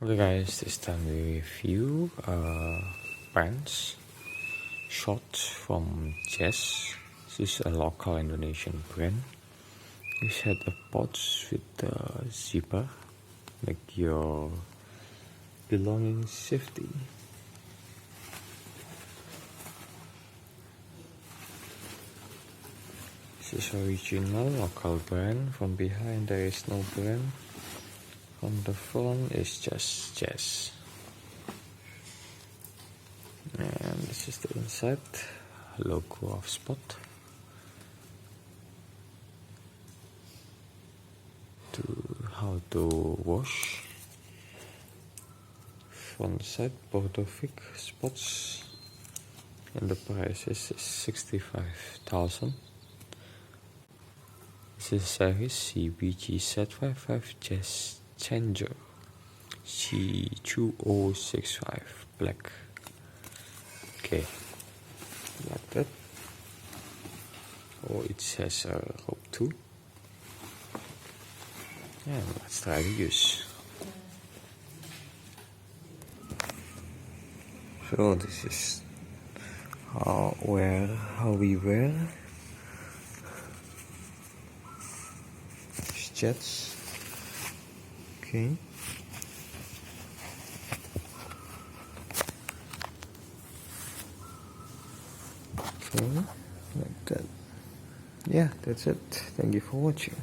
Okay guys, this time we review pants shorts from Jez. This is a local Indonesian brand. This had a pouch with the zipper, make your belongings safety. This is original local brand. From behind there is no brand. From the front is just Jez. And this is the inside, logo of Spot. How to wash. Front side, Portovic spots. And the price is 65,000. This is series CBG-Z55 Jez Changer C2003 black. Okay, like that. Oh, it says rope too. And let's try to use. So this is how we wear Jez. Okay. Okay, like that. Yeah, that's it. Thank you for watching.